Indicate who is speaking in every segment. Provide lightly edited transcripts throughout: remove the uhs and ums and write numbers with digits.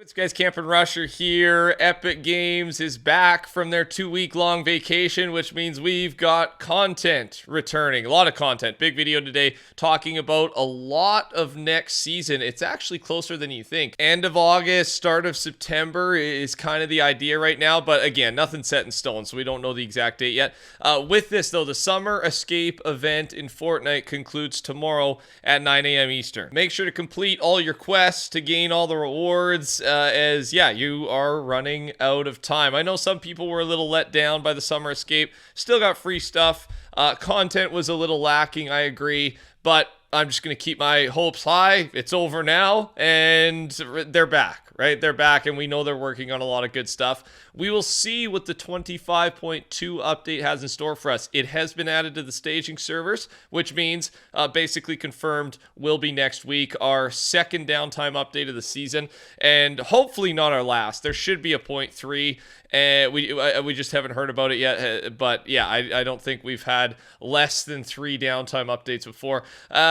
Speaker 1: It's guys, TheCampingRusher here. Epic Games is back from their 2-week long vacation, which means we've got content returning. A lot of content. Big video today talking about a lot of next season. It's actually closer than you think. End of August, start of September is kind of the idea right now, but again, nothing set in stone, so we don't know the exact date yet. With this though, the Summer Escape event in Fortnite concludes tomorrow at 9 a.m. Eastern. Make sure to complete all your quests to gain all the rewards, as you are running out of time. I know some people were a little let down by the Summer Escape. Still got free stuff. Content was a little lacking, I agree, but I'm just going to keep my hopes high. It's over now, and they're back, right? They're back, and we know they're working on a lot of good stuff. We will see what the 25.2 update has in store for us. It has been added to the staging servers, which means basically confirmed will be next week, our second downtime update of the season, and hopefully not our last. There should be a 0.3. We just haven't heard about it yet, but yeah, I don't think we've had less than 3 downtime updates before.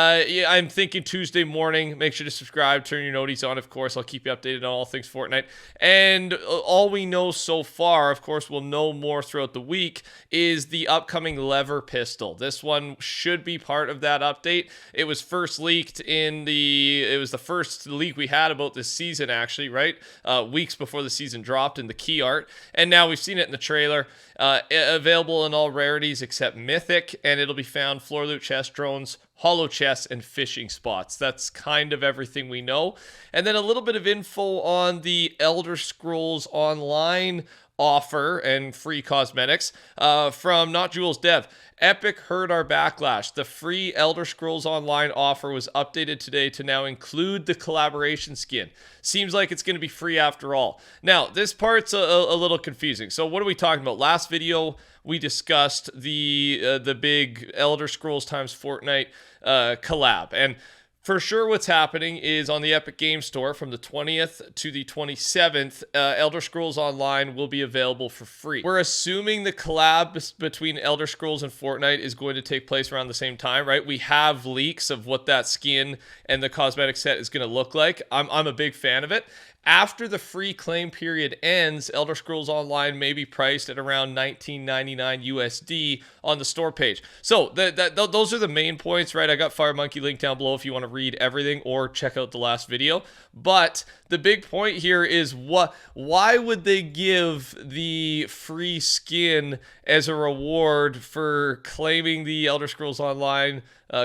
Speaker 1: I'm thinking Tuesday morning. Make sure to subscribe, turn your noties on, of course. I'll keep you updated on all things Fortnite. And all we know so far, of course, we'll know more throughout the week, is the upcoming lever pistol. This one should be part of that update. It was first leaked it was the first leak we had about this season, actually, right? Weeks before the season dropped in the key art. And now we've seen it in the trailer. Available in all rarities except Mythic, and it'll be found floor loot chest, drones, hollow chests, and fishing spots. That's kind of everything we know. And then a little bit of info on the Elder Scrolls Online offer and free cosmetics from Not Jules Dev. Epic heard our backlash. The free Elder Scrolls Online offer was updated today to now include the collaboration skin. Seems like it's going to be free after all. Now, this part's a little confusing. So what are we talking about? Last video, we discussed the big Elder Scrolls times Fortnite collab. And for sure, what's happening is on the Epic Games Store from the 20th to the 27th, Elder Scrolls Online will be available for free. We're assuming the collab between Elder Scrolls and Fortnite is going to take place around the same time, right? We have leaks of what that skin and the cosmetic set is going to look like. I'm a big fan of it. After the free claim period ends, Elder Scrolls Online may be priced at around $19.99 USD on the store page. So those are the main points, right? I got Fire Monkey linked down below if you want to read everything or check out the last video. But the big point here is why would they give the free skin as a reward for claiming the Elder Scrolls Online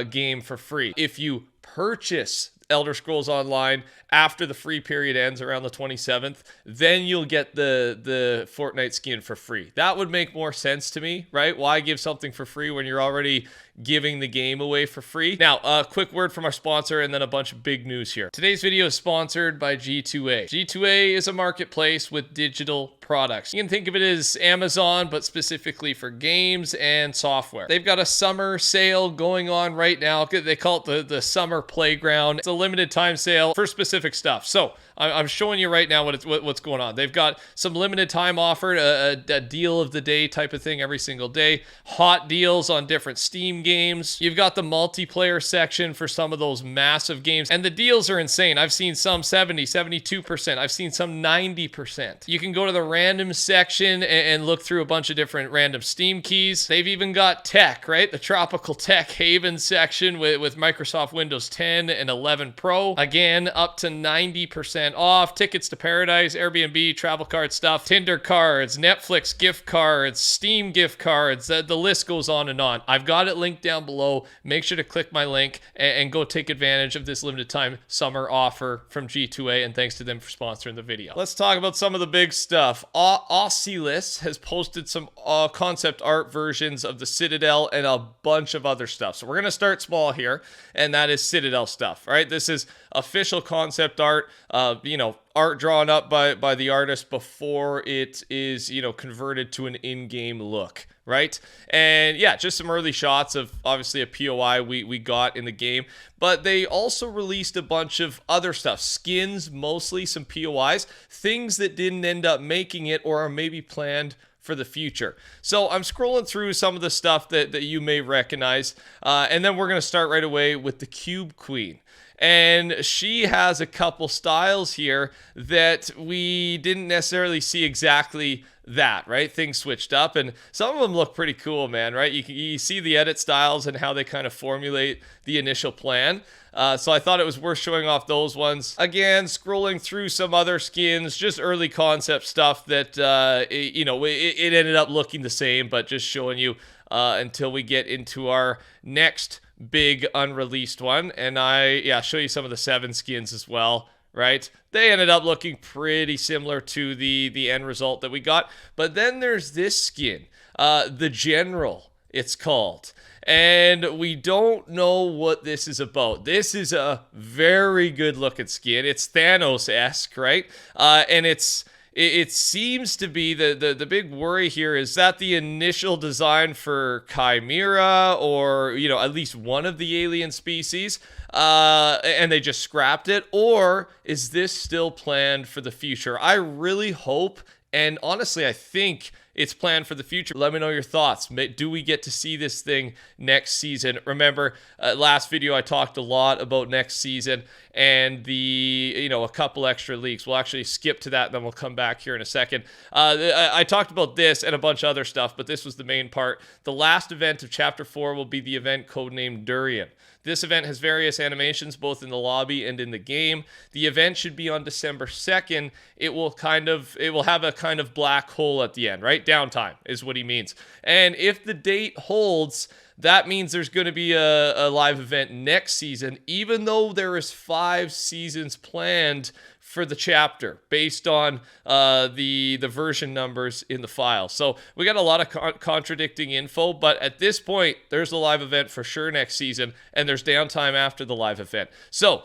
Speaker 1: game for free? If you purchase Elder Scrolls Online after the free period ends around the 27th, then you'll get the Fortnite skin for free. That would make more sense to me, right? Why give something for free when you're already giving the game away for free? Now, a quick word from our sponsor and then a bunch of big news here. Today's video is sponsored by G2A. G2A is a marketplace with digital products. You can think of it as Amazon, but specifically for games and software. They've got a summer sale going on right now. They call it the Summer Playground. It's a limited time sale for specific stuff. So I'm showing you right now what's going on. They've got some limited time offered, a deal of the day type of thing every single day. Hot deals on different Steam games. You've got the multiplayer section for some of those massive games. And the deals are insane. I've seen some 70, 72%. I've seen some 90%. You can go to the random section and look through a bunch of different random Steam keys. They've even got tech, right? The Tropical Tech Haven section with Microsoft Windows 10 and 11 Pro. Again, up to 90% off. Tickets to Paradise, Airbnb, travel card stuff, Tinder cards, Netflix gift cards, Steam gift cards. The list goes on and on. I've got it linked down below. Make sure to click my link and go take advantage of this limited time summer offer from G2A, and thanks to them for sponsoring the video. Let's talk about some of the big stuff. Oculus has posted some concept art versions of the Citadel and a bunch of other stuff. So we're going to start small here, and that is Citadel stuff, right? This is official concept art, art drawn up by the artist before it is, converted to an in-game look, right? And yeah, just some early shots of obviously a POI we got in the game, but they also released a bunch of other stuff, skins, mostly some POIs, things that didn't end up making it or are maybe planned for the future. So I'm scrolling through some of the stuff that you may recognize, and then we're going to start right away with the Cube Queen. And she has a couple styles here that we didn't necessarily see exactly that, right? Things switched up, and some of them look pretty cool, man, right? You see the edit styles and how they kind of formulate the initial plan. So I thought it was worth showing off those ones. Again, scrolling through some other skins, just early concept stuff that, it ended up looking the same, but just showing you until we get into our next big unreleased one. And show you some of the 7 skins as well, right? They ended up looking pretty similar to the end result that we got. But then there's this skin, the General, it's called. And we don't know what this is about. This is a very good looking skin. It's Thanos-esque, right? And it seems to be the big worry here is that the initial design for Chimera, or at least one of the alien species, and they just scrapped it, or is this still planned for the future? I really hope, and honestly I think it's planned for the future. Let me know your thoughts. Do we get to see this thing next season? Remember, last video I talked a lot about next season and a couple extra leaks. We'll actually skip to that, and then we'll come back here in a second. I talked about this and a bunch of other stuff, but this was the main part. The last event of Chapter 4 will be the event codenamed Durian. This event has various animations both in the lobby and in the game. The event should be on December 2nd. It will have a kind of black hole at the end, right? Downtime is what he means. And if the date holds, that means there's going to be a live event next season, even though there is 5 seasons planned for the chapter based on the version numbers in the file. So we got a lot of contradicting info, but at this point, there's a live event for sure next season, and there's downtime after the live event. So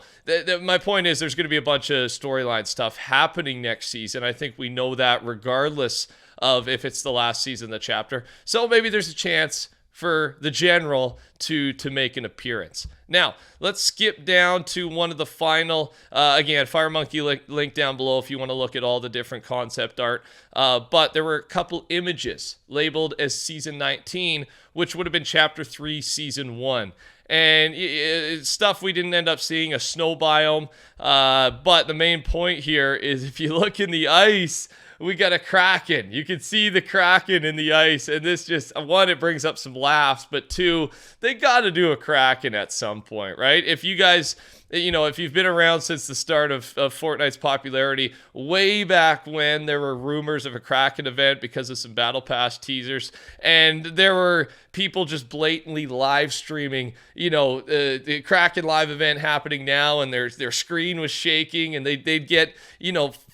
Speaker 1: my point is there's going to be a bunch of storyline stuff happening next season. I think we know that regardless of if it's the last season of the chapter. So maybe there's a chance for the General to make an appearance. Now, let's skip down to one of the final, again, FireMonkey link down below if you want to look at all the different concept art. But there were a couple images labeled as Season 19, which would have been Chapter 3, Season 1. And it's stuff we didn't end up seeing, a snow biome. But the main point here is if you look in the ice, we got a Kraken. You can see the Kraken in the ice, and this just, one, it brings up some laughs, but 2, they got to do a Kraken at some point, right? If you guys, if you've been around since the start of Fortnite's popularity, way back when there were rumors of a Kraken event because of some Battle Pass teasers, and there were people just blatantly live streaming, the Kraken live event happening now, and their screen was shaking, and they'd get,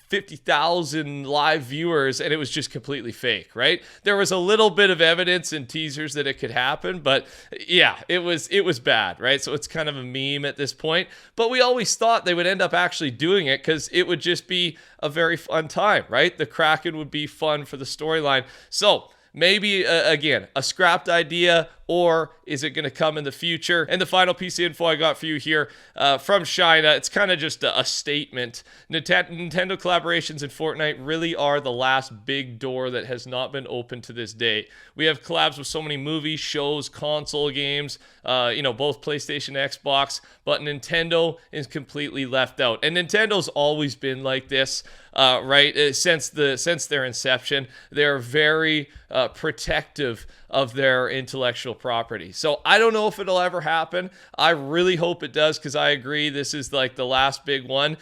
Speaker 1: 50,000 live viewers, and it was just completely fake, right? There was a little bit of evidence and teasers that it could happen, but yeah, it was bad, right? So it's kind of a meme at this point, but we always thought they would end up actually doing it because it would just be a very fun time, right? The Kraken would be fun for the storyline. So maybe, again, a scrapped idea, or is it going to come in the future? And the final piece of info I got for you here from China, it's kind of just a statement. Nintendo collaborations in Fortnite really are the last big door that has not been opened to this day. We have collabs with so many movies, shows, console games, both PlayStation, Xbox, but Nintendo is completely left out. And Nintendo's always been like this, right? Since their inception, they're very protective of their intellectual property. So I don't know if it'll ever happen. I really hope it does, because I agree this is like the last big one.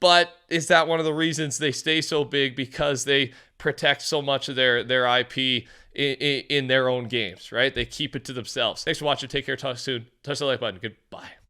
Speaker 1: But is that one of the reasons they stay so big? Because they protect so much of their IP in their own games, right? They keep it to themselves. Thanks for watching. Take care. Talk soon. Touch the like button. Goodbye.